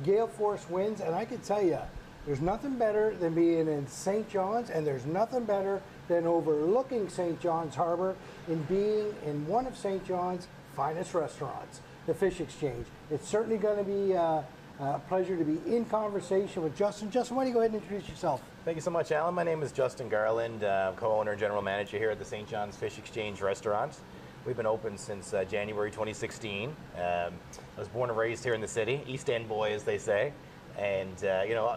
Gale Force wins, and I can tell you, there's nothing better than being in St. John's, and there's nothing better than overlooking St. John's Harbor and being in one of St. John's finest restaurants, the Fish Exchange. It's certainly going to be a pleasure to be in conversation with Justin. Justin, why don't you go ahead and introduce yourself? Thank you so much, Allan. My name is Justin Garland, co-owner and general manager here at the St. John's Fish Exchange restaurant. We've been open since January 2016. I was born and raised here in the city, East End boy, as they say. And,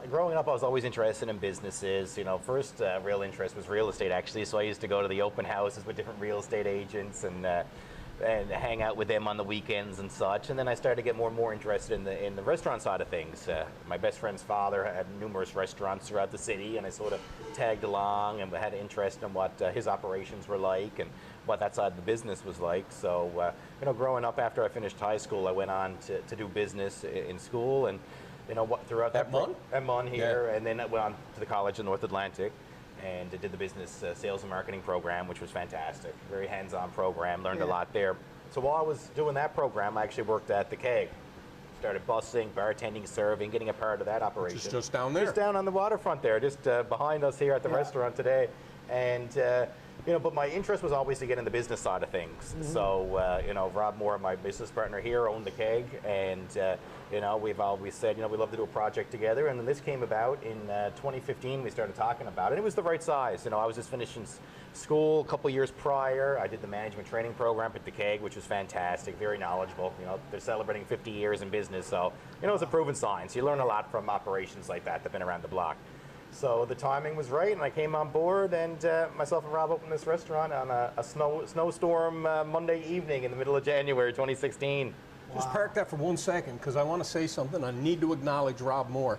growing up, I was always interested in businesses. First real interest was real estate, actually. So I used to go to the open houses with different real estate agents and hang out with them on the weekends and such. And then I started to get more and more interested in the restaurant side of things. My best friend's father had numerous restaurants throughout the city, and I sort of tagged along and had interest in what his operations were like and what that side of the business was like. So, growing up, after I finished high school, I went on to do business in school, and throughout that MUN here, and then I went on to the College of North Atlantic and did the business sales and marketing program, which was fantastic. Very hands-on program, learned a lot there. So while I was doing that program, I actually worked at the Keg. Started busing, bartending, serving, getting a part of that operation. Which is just down there. Just down on the waterfront there, just behind us here at the restaurant today. And but my interest was always to get in the business side of things. So, Rob Moore, my business partner here, owned the Keg, and we've always said, we'd love to do a project together. And then this came about in 2015. We started talking about it. It was the right size. I was just finishing school a couple years prior. I did the management training program at the Keg, which was fantastic, very knowledgeable. They're celebrating 50 years in business, so it's a proven science. You learn a lot from operations like that that've been around the block. So the timing was right, and I came on board, and myself and Rob opened this restaurant on a snowstorm Monday evening in the middle of January 2016. Just park that for 1 second, because I want to say something. I need to acknowledge Rob Moore.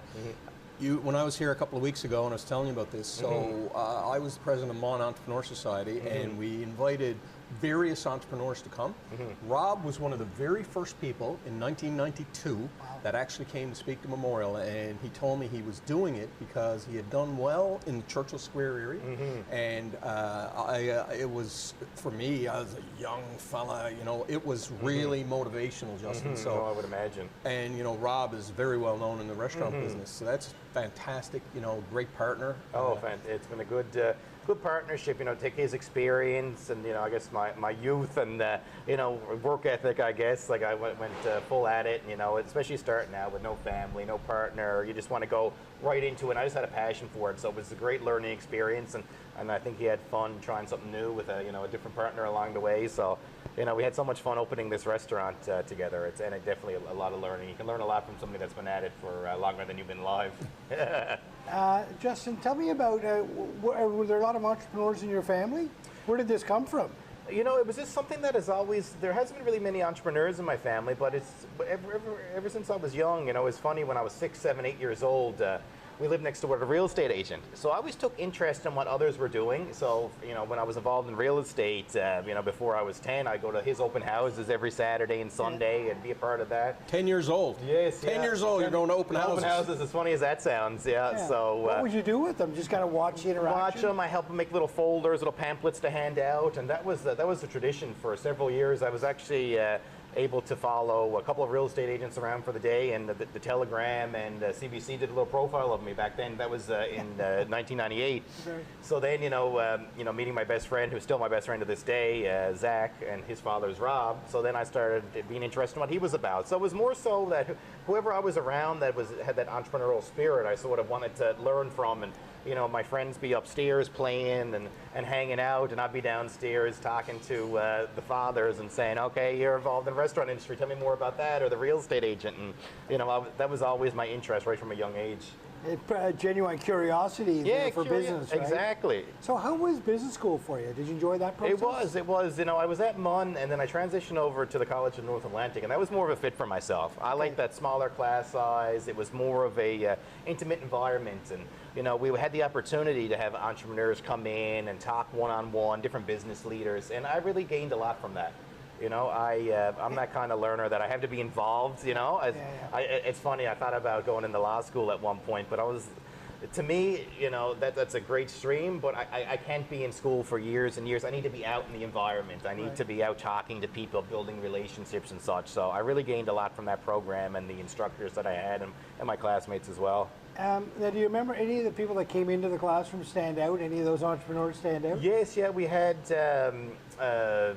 When I was here a couple of weeks ago, and I was telling you about this, so I was the president of MUN Entrepreneur Society, and we invited various entrepreneurs to come. Rob was one of the very first people in 1992 that actually came to speak to Memorial, and he told me he was doing it because he had done well in the Churchill Square area, and it was, for me, I was a young fella, it was really motivational, Justin. So I would imagine. And Rob is very well known in the restaurant business, so that's fantastic, great partner. It's been a good partnership, take his experience and, I guess my youth and, work ethic, I guess. Like I went full at it, especially starting out with no family, no partner. You just want to go right into it. I just had a passion for it. So it was a great learning experience. And I think he had fun trying something new with a different partner along the way. So, we had so much fun opening this restaurant together. It's definitely a lot of learning. You can learn a lot from somebody that's been at it for longer than you've been live. Justin, tell me about, were there a lot of entrepreneurs in your family? Where did this come from? It was just something that there hasn't been really many entrepreneurs in my family, but it's ever since I was young, it was funny when I was 6, 7, 8 years old, we lived next door to a real estate agent. So I always took interest in what others were doing. So, when I was involved in real estate, before I was 10, I'd go to his open houses every Saturday and Sunday and be a part of that. 10 years old. Yes. 10 years old, you're going to open houses. Open houses, as funny as that sounds, So what would you do with them? Just kind of watch the interaction? Watch them. I help them make little folders, little pamphlets to hand out. And that was a tradition for several years. I was actually able to follow a couple of real estate agents around for the day, and the Telegram and CBC did a little profile of me back then. That was in 1998. Okay. So then, meeting my best friend, who's still my best friend to this day, Zach, and his father's Rob. So then I started being interested in what he was about. So it was more so that whoever I was around that had that entrepreneurial spirit, I sort of wanted to learn from, and my friends be upstairs playing and hanging out, and I'd be downstairs talking to the fathers and saying, okay, you're involved in the restaurant industry, tell me more about that, or the real estate agent. And that was always my interest right from a young age. Genuine curiosity for business, right? Exactly. So how was business school for you? Did you enjoy that process? It was. I was at MUN, and then I transitioned over to the College of North Atlantic, and that was more of a fit for myself. I liked that smaller class size. It was more of a intimate environment, and we had the opportunity to have entrepreneurs come in and talk one-on-one, different business leaders, and I really gained a lot from that. I'm that kind of learner that I have to be involved, It's funny, I thought about going into law school at one point, but I was to me, that's a great stream, but I can't be in school for years and years. I need to be out in the environment. I need to be out talking to people, building relationships and such. So I really gained a lot from that program and the instructors that I had and my classmates as well. Now, do you remember any of the people that came into the classroom stand out? Any of those entrepreneurs stand out? Yes, yeah, we had the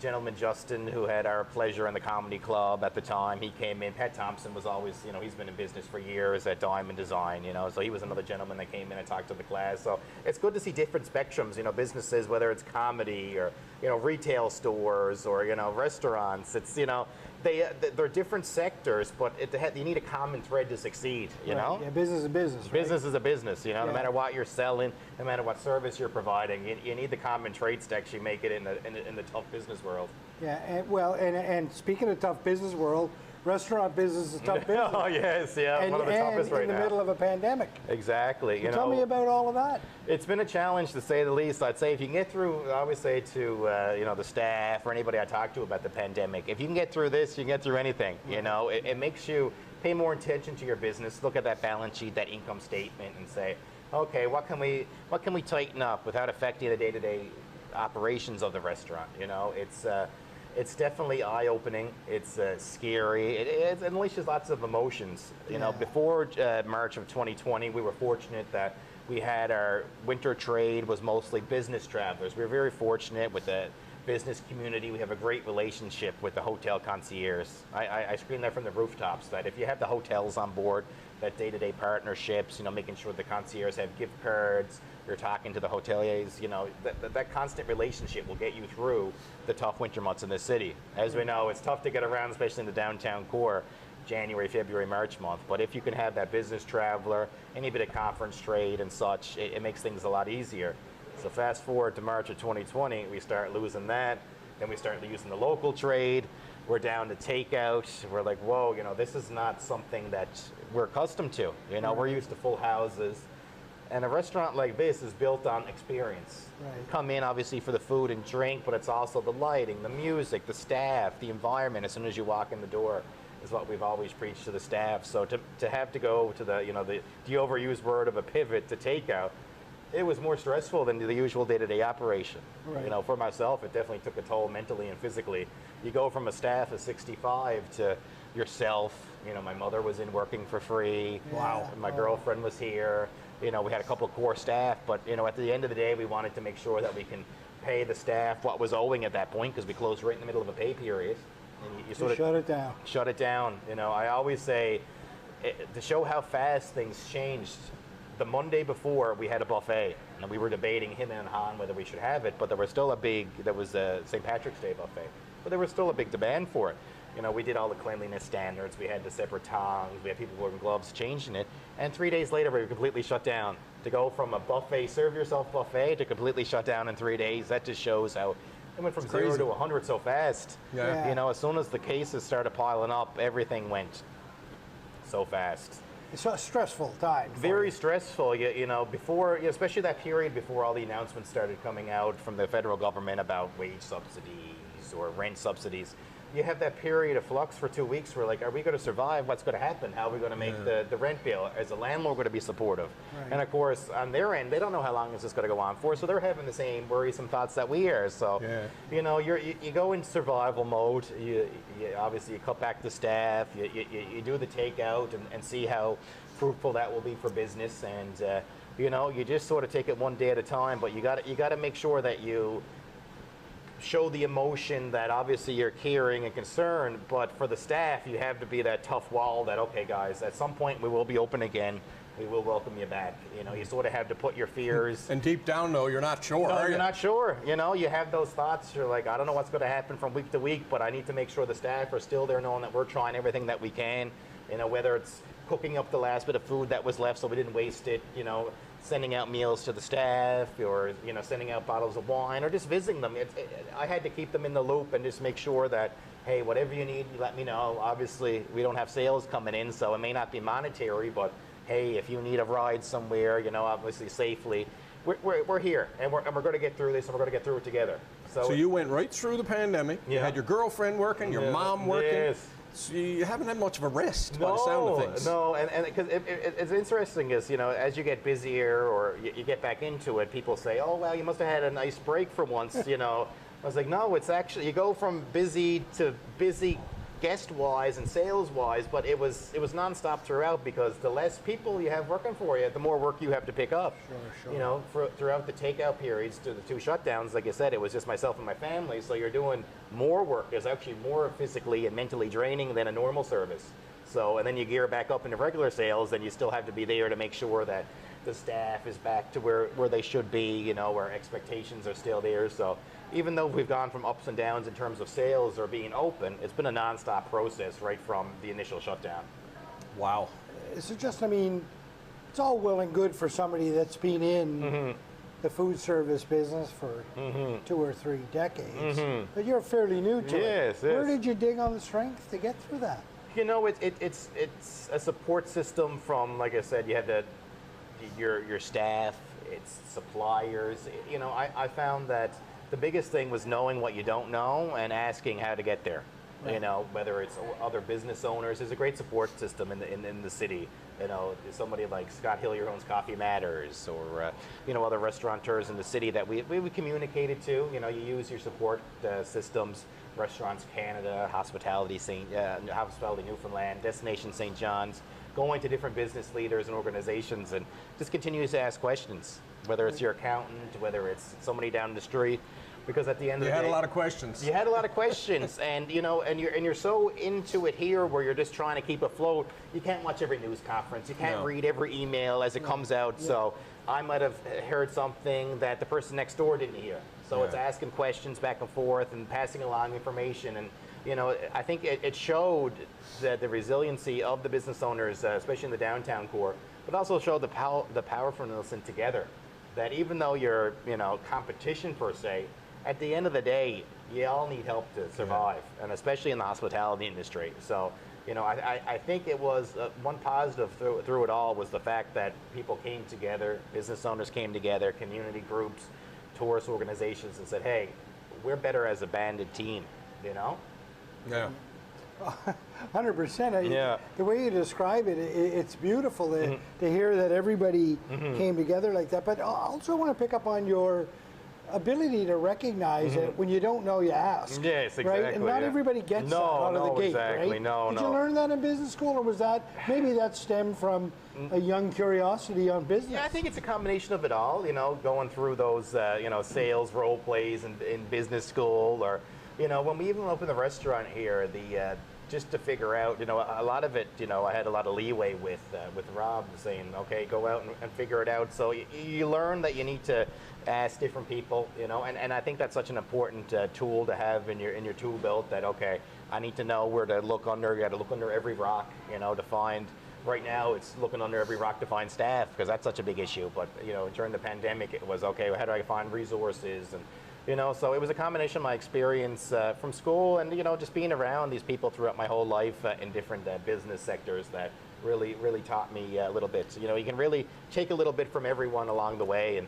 gentleman Justin, who had Our Pleasure in the Comedy Club at the time. He came in. Pat Thompson was always, he's been in business for years at Diamond Design, so he was another gentleman that came in and talked to the class. So it's good to see different spectrums, businesses, whether it's comedy or, retail stores or, restaurants. It's, they're different sectors, but you need a common thread to succeed, know? Yeah, business is business, right? Business is a business, no matter what you're selling, no matter what service you're providing, you need the common traits to actually make it in the tough business world. Yeah, and speaking of tough business world, restaurant business is tough business. Oh, yes, yeah, one of the toughest right now. in the middle of a pandemic. Exactly. Tell me about all of that. It's been a challenge, to say the least. I'd say if you can get through, I always say to the staff or anybody I talk to about the pandemic, if you can get through this, you can get through anything. It makes you pay more attention to your business, look at that balance sheet, that income statement, and say, okay, what can we tighten up without affecting the day-to-day operations of the restaurant? It's definitely eye-opening. It's scary. It unleashes lots of emotions. Before March of 2020, we were fortunate that we had our winter trade was mostly business travelers. We were very fortunate with the business community. We have a great relationship with the hotel concierge. I scream that from the rooftops, that if you have the hotels on board, that day-to-day partnerships, making sure the concierge have gift cards, you're talking to the hoteliers, that constant relationship will get you through the tough winter months in the city. As we know, it's tough to get around, especially in the downtown core, January, February, March month. But if you can have that business traveler, any bit of conference trade and such, it makes things a lot easier. So fast forward to March of 2020, we start losing that. Then we start using the local trade. We're down to takeout. We're like, whoa, this is not something that we're accustomed to. We're used to full houses. And a restaurant like this is built on experience. Right. You come in obviously for the food and drink, but it's also the lighting, the music, the staff, the environment as soon as you walk in the door is what we've always preached to the staff. So to have to go to the overused word of a pivot to takeout, it was more stressful than the usual day-to-day operation. Right. For myself, it definitely took a toll mentally and physically. You go from a staff of 65 to yourself. My mother was in working for free. Wow. My girlfriend was here. We had a couple of core staff, but at the end of the day, we wanted to make sure that we can pay the staff what was owing at that point, because we closed right in the middle of a pay period. And you sort of shut it down. Shut it down. I always say, to show how fast things changed, the Monday before we had a buffet, and we were debating, him and Han, whether we should have it, but there was a St. Patrick's Day buffet, but there was still a big demand for it. We did all the cleanliness standards. We had the separate tongs. We had people wearing gloves changing it. And 3 days later, we were completely shut down. To go from a buffet, serve yourself buffet, to completely shut down in 3 days, that just shows how it went from 0 to 100 so fast. Yeah. As soon as the cases started piling up, everything went so fast. It's a stressful time. Very stressful. Before, especially that period before all the announcements started coming out from the federal government about wage subsidies or rent subsidies. You have that period of flux for 2 weeks where, like, are we going to survive? What's going to happen? How are we going to make the rent bill? Is the landlord going to be supportive? Right. And of course, on their end, they don't know how long is this going to go on for, so they're having the same worrisome thoughts that we are. So, you go in survival mode. You obviously you cut back the staff. You do the takeout and see how fruitful that will be for business. And you just sort of take it one day at a time. But you got to make sure that you show the emotion that obviously you're caring and concerned, but for the staff, you have to be that tough wall that, okay, guys, at some point we will be open again. We will welcome you back. You sort of have to put your fears. And deep down, though, you're not sure. No, you're not sure. You have those thoughts. You're like, I don't know what's going to happen from week to week, but I need to make sure the staff are still there, knowing that we're trying everything that we can. Whether it's cooking up the last bit of food that was left so we didn't waste it. Sending out meals to the staff, or sending out bottles of wine, or just visiting them. I had to keep them in the loop and just make sure that, hey, whatever you need, let me know. Obviously, we don't have sales coming in, so it may not be monetary, but hey, if you need a ride somewhere, obviously safely, we're here, and we're going to get through this, and we're going to get through it together. So you went right through the pandemic. You had your girlfriend working, your mom working. Yes. So you haven't had much of a rest by the sound of things. No, and because it's interesting is, you know, as you get busier or you get back into it, people say, oh, well, you must have had a nice break for once, you know. I was like, no, it's actually, you go from busy to busy guest-wise and sales-wise, but it was nonstop throughout, because the less people you have working for you, the more work you have to pick up. Sure. You know, throughout the takeout periods to the 2 shutdowns, like I said, it was just myself and my family, so you're doing more work. It's actually more physically and mentally draining than a normal service. So, and then you gear back up into regular sales, and you still have to be there to make sure that the staff is back to where they should be, you know, where expectations are still there. So even though we've gone from ups and downs in terms of sales or being open, it's been a nonstop process right from the initial shutdown. Wow. So just, I mean, it's all well and good for somebody that's been in the food service business for 2 or 3 decades, but you're fairly new to it. Yes. Where did you dig on the strength to get through that? You know, it's a support system from, like I said, you had your staff, it's suppliers. You know, I found that the biggest thing was knowing what you don't know and asking how to get there. Right. You know, whether it's other business owners, there's a great support system in the city. You know, somebody like Scott Hill, who owns Coffee Matters, or you know, other restaurateurs in the city that we communicated to. You know, you use your support systems. Restaurants Canada, Hospitality Newfoundland, Destination St. John's, going to different business leaders and organizations, and just continue to ask questions, whether it's your accountant, whether it's somebody down the street, because at the end of the day, you had a lot of questions. You had a lot of questions, and you know, and you're so into it here, where you're just trying to keep afloat. You can't watch every news conference. You can't read every email as it comes out. So I might have heard something that the person next door didn't hear. So it's asking questions back and forth and passing along information. And, you know, I think it showed that the resiliency of the business owners, especially in the downtown core, but also showed the powerfulness in together. That even though you're, you know, competition per se, at the end of the day, you all need help to survive, and especially in the hospitality industry. So, you know, I think it was one positive through it all was the fact that people came together, business owners came together, community groups, tourist organizations, and said, hey, we're better as a banded team, you know? Yeah. 100%. Yeah. The way you describe it, it's beautiful to hear that everybody came together like that. But I also want to pick up on your ability to recognize it when you don't know, you ask. Yes, exactly. Right? And not everybody gets that out of the gate, exactly. right? Did you learn that in business school, or was that, maybe that stemmed from a young curiosity on business? Yeah, I think it's a combination of it all, you know, going through those, you know, sales role plays in business school, or, you know, when we even opened the restaurant here, just to figure out, you know, a lot of it, you know, I had a lot of leeway with Rob saying, okay, go out and figure it out. So you learn that you need to ask different people, you know, and I think that's such an important tool to have in your tool belt, that, okay, I need to know where to look under. You got to look under every rock, you know, to find. Right now, it's looking under every rock to find staff, because that's such a big issue. But, you know, during the pandemic, it was, okay, how do I find resources? And, you know, so it was a combination of my experience from school and, you know, just being around these people throughout my whole life in different business sectors that really taught me a little bit. So, you know, you can really take a little bit from everyone along the way. And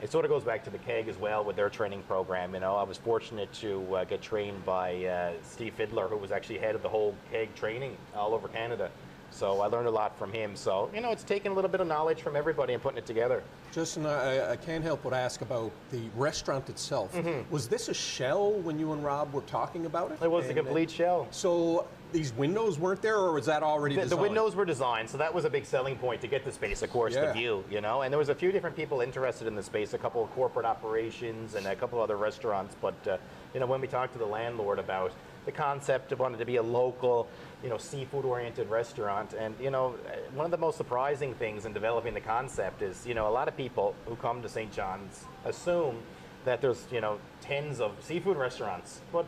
it sort of goes back to the KEG as well with their training program. You know, I was fortunate to get trained by Steve Fiddler, who was actually head of the whole KEG training all over Canada. So I learned a lot from him. So, you know, it's taking a little bit of knowledge from everybody and putting it together. Justin, I can't help but ask about the restaurant itself. Was this a shell when you and Rob were talking about it? It was a complete shell. So these windows weren't there, or was that already designed? The windows were designed, so that was a big selling point to get the space, of course, the view, you know. And there was a few different people interested in the space, a couple of corporate operations and a couple of other restaurants. But, you know, when we talked to the landlord about the concept of wanting to be a local, you know, seafood-oriented restaurant. And, you know, one of the most surprising things in developing the concept is, you know, a lot of people who come to St. John's assume that there's, you know, tens of seafood restaurants, but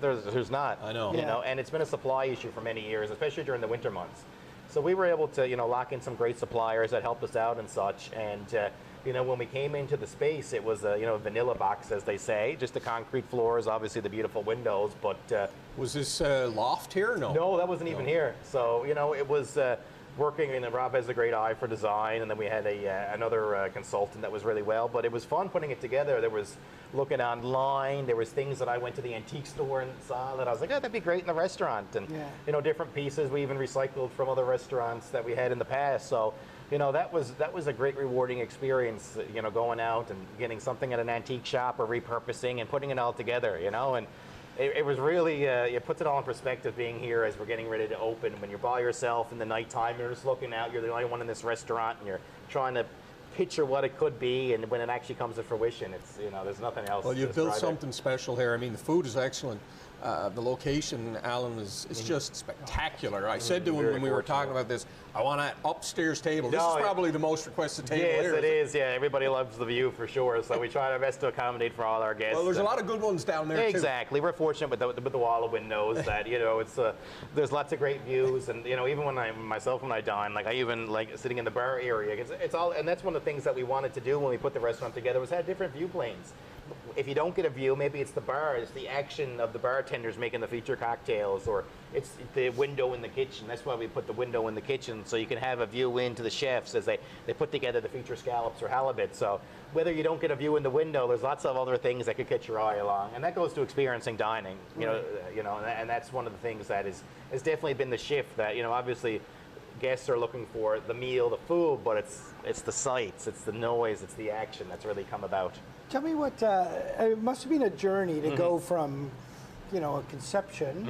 there's not. I know. You know, and it's been a supply issue for many years, especially during the winter months. So we were able to, you know, lock in some great suppliers that helped us out and such. And, you know, when we came into the space, it was a, you know, vanilla box, as they say, just the concrete floors, obviously the beautiful windows, but... was this loft here? No. No, that wasn't even here. So, you know, it was working, and Rob has a great eye for design, and then we had another consultant that was really well, but it was fun putting it together. There was looking online, there was things that I went to the antique store and saw that I was like, oh, that'd be great in the restaurant, and you know, different pieces we even recycled from other restaurants that we had in the past. So you know, that was a great rewarding experience, you know, going out and getting something at an antique shop or repurposing and putting it all together, you know. And it was really, it puts it all in perspective being here as we're getting ready to open. When you're by yourself in the nighttime, you're just looking out, you're the only one in this restaurant, and you're trying to picture what it could be, and when it actually comes to fruition, it's, you know, there's nothing else. Well, you've built something special here. I mean, the food is excellent. The location, Allan, is just spectacular. I said to him when we were talking about this, I want an upstairs table. This is probably the most requested table here. Yes, it is. Yeah, everybody loves the view for sure. So we try our best to accommodate for all our guests. Well, there's a lot of good ones down there too. Exactly. We're fortunate with the wall of windows that, you know, it's there's lots of great views, and you know, even when I dine, like I even like sitting in the bar area. It's all, and that's one of the things that we wanted to do when we put the restaurant together, was have different view planes. If you don't get a view, maybe it's the bar, it's the action of the bartenders making the feature cocktails, or it's the window in the kitchen. That's why we put the window in the kitchen, so you can have a view into the chefs as they put together the feature scallops or halibut. So whether you don't get a view in the window, there's lots of other things that could catch your eye along, and that goes to experiencing dining. You know, and that's one of the things that has definitely been the shift. That, you know, obviously guests are looking for the meal, the food, but it's the sights, it's the noise, it's the action that's really come about. Tell me what, it must have been a journey to go from, you know, a conception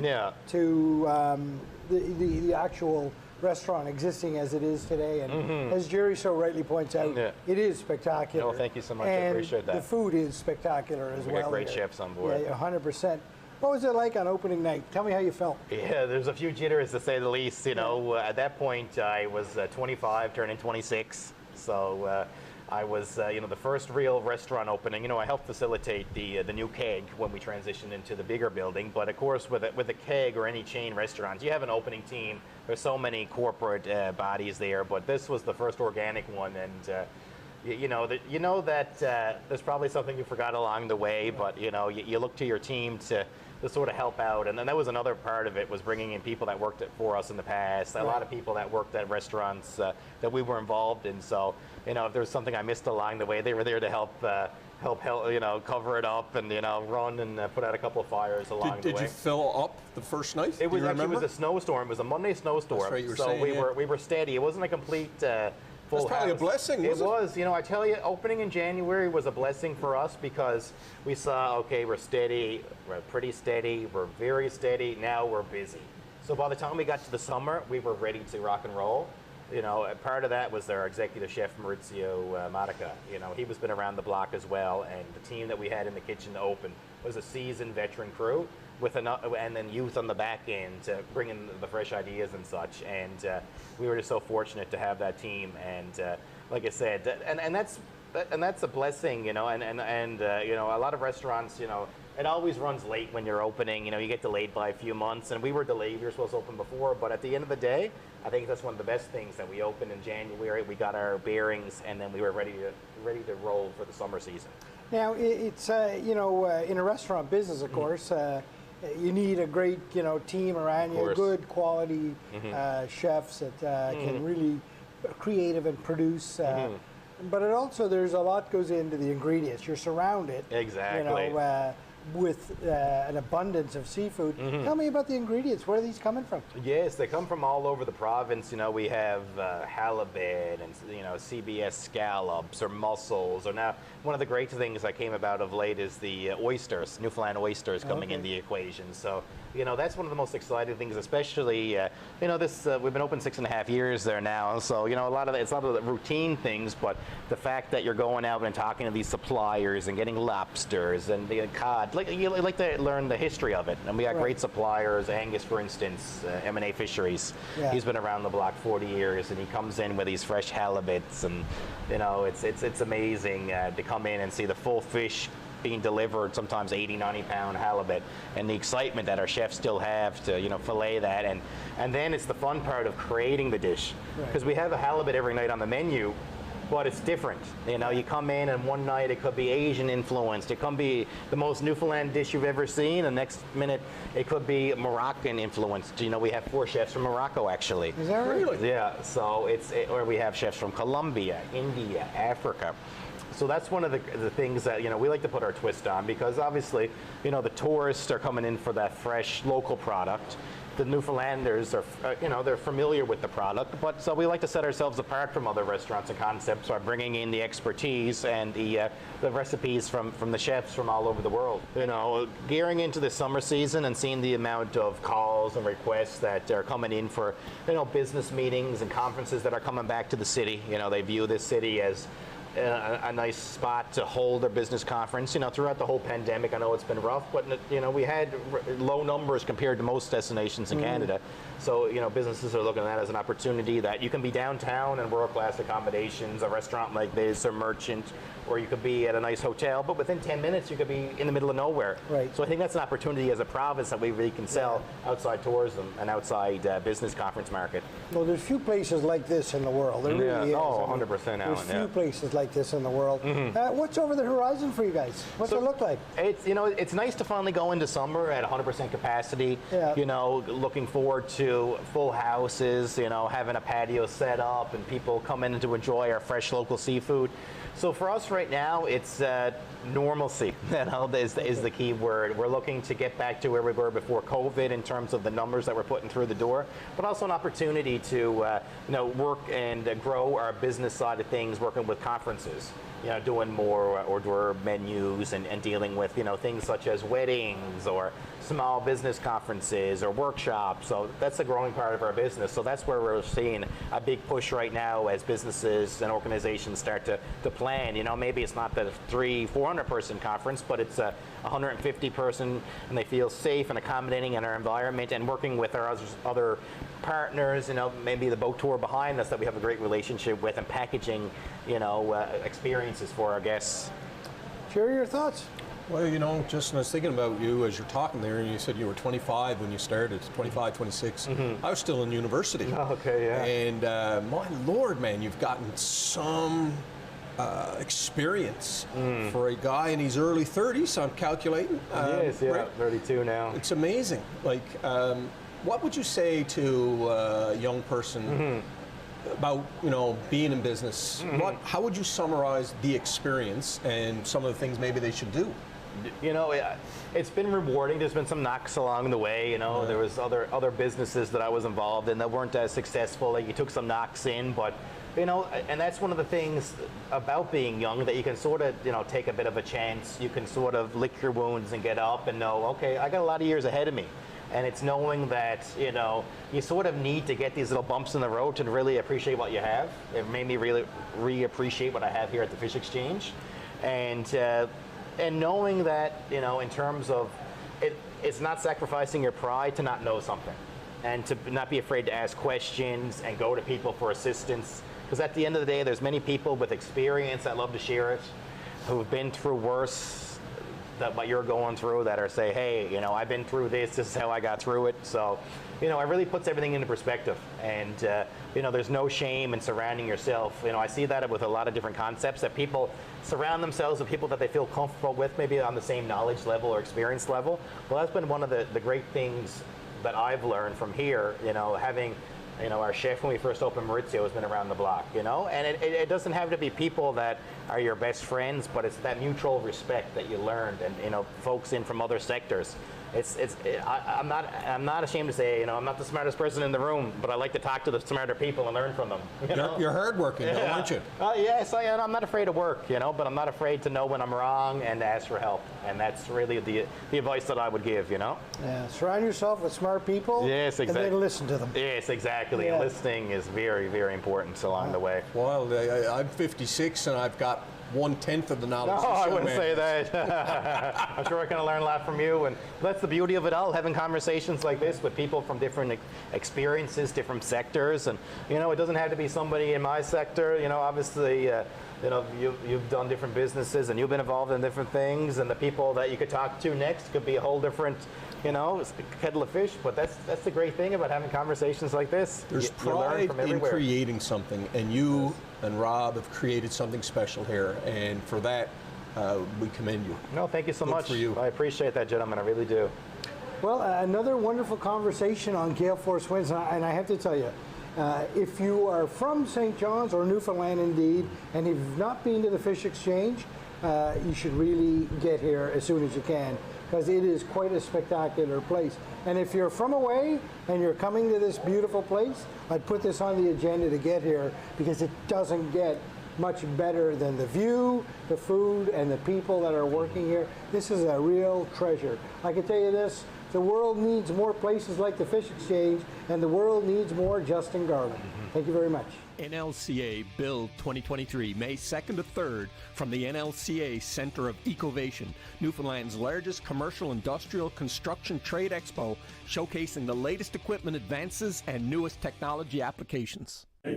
to the actual restaurant existing as it is today. And as Gerry so rightly points out, it is spectacular. No, thank you so much. And I appreciate that. The food is spectacular as well. We got great chefs on board. Yeah, 100%. What was it like on opening night? Tell me how you felt. Yeah, there's a few jitters to say the least. You know, at that point I was 25, turning 26. So I was, you know, the first real restaurant opening. You know, I helped facilitate the new keg when we transitioned into the bigger building. But of course, with a keg or any chain restaurants, you have an opening team. There's so many corporate bodies there, but this was the first organic one, and you know that there's probably something you forgot along the way, but you know, you look to your team to sort of help out, and then that was another part of it, was bringing in people that worked for us in the past, a lot of people that worked at restaurants that we were involved in. So you know, if there was something I missed along the way, they were there to help, you know, cover it up, and you know, run and put out a couple of fires along the way. Did you fill up the first night? It was actually, it was a snowstorm. It was a Monday snowstorm. That's right, you were so saying, we were steady. It wasn't a complete full That's probably house. a blessing, It was. You know, I tell you, opening in January was a blessing for us, because we saw, okay, we're steady, we're pretty steady, we're very steady, now we're busy. So by the time we got to the summer, we were ready to rock and roll. You know, part of that was our executive chef, Maurizio Modica. You know, he was been around the block as well, and the team that we had in the kitchen to open was a seasoned veteran crew, with and then youth on the back end to bring in the fresh ideas and such. And we were just so fortunate to have that team. And like I said, and that's a blessing, you know. And you know, a lot of restaurants, you know, it always runs late when you're opening. You know, you get delayed by a few months, and we were delayed. We were supposed to open before, but at the end of the day, I think that's one of the best things, that we opened in January. We got our bearings, and then we were ready to roll for the summer season. Now, it's you know, in a restaurant business, of course, you need a great, you know, team around you, good quality chefs that can really creative and produce. But it also, there's a lot goes into the ingredients. You're surrounded, exactly, you know, with an abundance of seafood. Tell me about the ingredients. Where are these coming from? Yes, they come from all over the province. You know, we have halibut and, you know, CBS scallops or mussels. Or now, one of the great things that came about of late is the oysters, Newfoundland oysters coming in the equation. So, you know, that's one of the most exciting things, especially, you know, this, we've been open 6.5 years there now. So, you know, a lot of it's not the routine things, but the fact that you're going out and talking to these suppliers and getting lobsters and the cod. Like, you like to learn the history of it, and we got great suppliers. Angus, for instance, M&A Fisheries. He's been around the block 40 years, and he comes in with these fresh halibuts, and you know, it's amazing to come in and see the full fish being delivered, sometimes 80, 90-pound halibut, and the excitement that our chefs still have to, you know, fillet that, and then it's the fun part of creating the dish, because we have a halibut every night on the menu. but it's different. You know, you come in and one night it could be Asian influenced, it could be the most Newfoundland dish you've ever seen, and next minute it could be Moroccan influenced. You know, we have 4 chefs from Morocco actually. Is that right? Really? Yeah, so or we have chefs from Colombia, India, Africa. So that's one of the things that, you know, we like to put our twist on, because obviously, you know, the tourists are coming in for that fresh local product. The Newfoundlanders are, you know, they're familiar with the product, but so we like to set ourselves apart from other restaurants and concepts by bringing in the expertise and the recipes from the chefs from all over the world. You know, gearing into the summer season and seeing the amount of calls and requests that are coming in for, you know, business meetings and conferences that are coming back to the city. You know, they view this city as a nice spot to hold their business conference. You know, throughout the whole pandemic, I know it's been rough, but, you know, we had low numbers compared to most destinations in Canada. So, you know, businesses are looking at that as an opportunity that you can be downtown and world-class accommodations, a restaurant like this, a merchant, or you could be at a nice hotel, but within 10 minutes you could be in the middle of nowhere. Right. So I think that's an opportunity as a province that we really can sell outside tourism and outside business conference market. Well, there's few places like this in the world. There really is. Oh, I mean, 100% Allan, there's few places like this in the world. What's over the horizon for you guys? What's it look like? It's, you know, it's nice to finally go into summer at 100% capacity. Yeah. You know, looking forward to full houses, you know, having a patio set up and people come in to enjoy our fresh local seafood. So for us right now, it's normalcy, you know, is the key word. We're looking to get back to where we were before COVID in terms of the numbers that we're putting through the door, but also an opportunity to, you know, work and grow our business side of things, working with conferences, you know, doing more hors d'oeuvre menus and dealing with, you know, things such as weddings or small business conferences or workshops. So that's a growing part of our business. So that's where we're seeing a big push right now as businesses and organizations start to plan. You know, maybe it's not the 300-400 person conference, but it's a 150 person, and they feel safe and accommodating in our environment, and working with our other partners, you know, maybe the boat tour behind us that we have a great relationship with, and packaging, you know, experiences for our guests. Share your thoughts. Well, you know, Justin, I was thinking about you as you're talking there, and you said you were 25 when you started, 25, 26. I was still in university. Okay, yeah. And my Lord, man, you've gotten some experience for a guy in his early 30s, I'm calculating. Yes, yeah, right? 32 now. It's amazing. Like, what would you say to a young person about, you know, being in business? How would you summarize the experience and some of the things maybe they should do? You know, it's been rewarding. There's been some knocks along the way. You know, there was other businesses that I was involved in that weren't as successful. Like, you took some knocks in, but, you know, and that's one of the things about being young, that you can sort of, you know, take a bit of a chance. You can sort of lick your wounds and get up and know, okay, I got a lot of years ahead of me. And it's knowing that, you know, you sort of need to get these little bumps in the road to really appreciate what you have. It made me really re-appreciate what I have here at the Fish Exchange. And knowing that, you know, in terms of, it's not sacrificing your pride to not know something, and to not be afraid to ask questions and go to people for assistance. Because at the end of the day, there's many people with experience that love to share it, who've been through worse than what you're going through, that are say, hey, you know, I've been through this is how I got through it. So, you know, it really puts everything into perspective. And, you know, there's no shame in surrounding yourself. You know, I see that with a lot of different concepts, that people surround themselves with people that they feel comfortable with, maybe on the same knowledge level or experience level. Well, that's been one of the great things that I've learned from here, you know, having, you know, our chef when we first opened Maurizio has been around the block, you know, and it doesn't have to be people that are your best friends, but it's that mutual respect that you learned, and, you know, folks in from other sectors. I'm not ashamed to say, you know, I'm not the smartest person in the room, but I like to talk to the smarter people and learn from them. You're hardworking, though, aren't you? Yes, I am. I'm not afraid of work, you know, but I'm not afraid to know when I'm wrong and to ask for help. And that's really the advice that I would give, you know. Yeah, surround yourself with smart people. Yes, exactly. And then listen to them. Yes, exactly. Yeah. And listening is very, very important along the way. Well, I'm 56 and I've got 1/10 of the knowledge. No, I wouldn't say that. I'm sure I can learn a lot from you, and that's the beauty of it all, having conversations like this with people from different experiences, different sectors, and, you know, it doesn't have to be somebody in my sector. You know, obviously, you know, you've done different businesses and you've been involved in different things, and the people that you could talk to next could be a whole different you know, it's a kettle of fish. But that's the great thing about having conversations like this. There's you learn pride from in everywhere. creating something, and you and Rob have created something special here, and for that, we commend you. No, thank you so much. For you. I appreciate that, gentlemen. I really do. Well, another wonderful conversation on Gale Force Winds, and I have to tell you, if you are from St. John's or Newfoundland indeed, and you've not been to the Fish Exchange, you should really get here as soon as you can, because it is quite a spectacular place. And if you're from away and you're coming to this beautiful place, I'd put this on the agenda to get here, because it doesn't get much better than the view, the food, and the people that are working here. This is a real treasure. I can tell you this, the world needs more places like the Fish Exchange, and the world needs more Justin Garland. Thank you very much. NLCA Build 2023, May 2nd to 3rd, from the NLCA Center of Ecovation, Newfoundland's largest commercial industrial construction trade expo, showcasing the latest equipment advances and newest technology applications. Are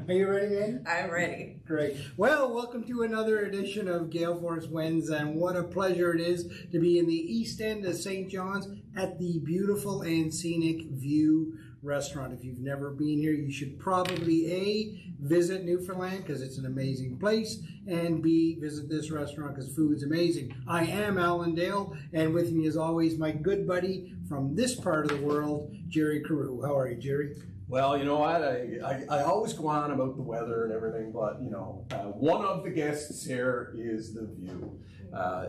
you ready, man? I'm ready. Great. Well, welcome to another edition of Gale Force Winds, and what a pleasure it is to be in the East End of St. John's at the beautiful and scenic View restaurant. If you've never been here, you should probably A, visit Newfoundland because it's an amazing place, and B, visit this restaurant because food's amazing. I am Allan Dale, and with me as always, my good buddy from this part of the world, Gerry Carew. How are you, Gerry? Well, you know what, I always go on about the weather and everything, but, you know, one of the guests here is the view.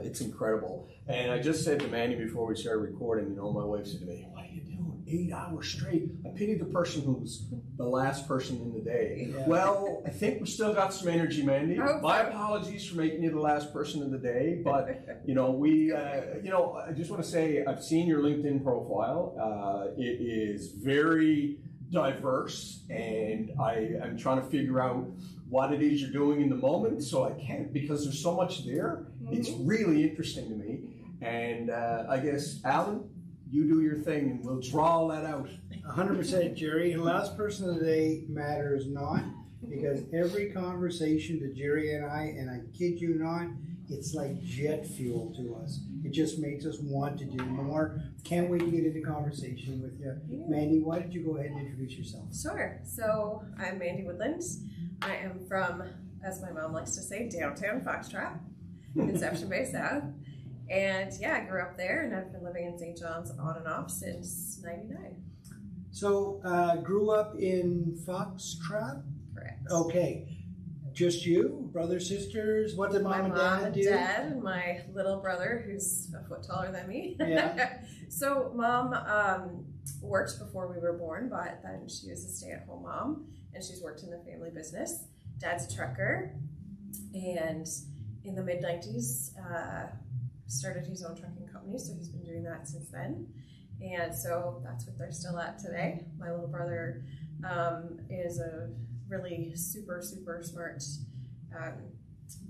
It's incredible. And I just said to Mandy before we started recording, you know, my wife said to me, what are you doing 8 hours straight? I pity the person who's the last person in the day. Yeah. Well, I think we still got some energy, Mandy. My apologies for making you the last person of the day, but, you know, I just want to say I've seen your LinkedIn profile. It is very diverse, and I'm trying to figure out what it is you're doing in the moment, so I can't, because there's so much there. It's really interesting to me, and I guess, Allan, you do your thing, and we'll draw all that out. 100%, Gerry. And last person of the day matters not, because every conversation to Gerry and I kid you not, it's like jet fuel to us. It just makes us want to do more. Can't wait to get into conversation with you. Yeah. Mandy, why don't you go ahead and introduce yourself? Sure. So I'm Mandy Woodland. I am from, as my mom likes to say, downtown Foxtrot, Inception Bay South. And yeah, I grew up there, and I've been living in St. John's on and off since '99. So grew up in Foxtrot? Correct. Okay. Just you? Brothers, sisters? What did mom and dad do? My mom and dad and my little brother, who's a foot taller than me. Yeah. So mom worked before we were born, but then she was a stay-at-home mom, and she's worked in the family business. Dad's a trucker, and in the mid-90s started his own trucking company, so he's been doing that since then. And so that's what they're still at today. My little brother is a really super smart,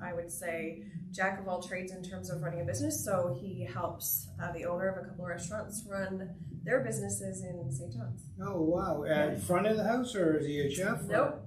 I would say, jack of all trades in terms of running a business. So he helps the owner of a couple of restaurants run their businesses in St. John's. Oh, wow. At front of the house, or is he a chef? Nope.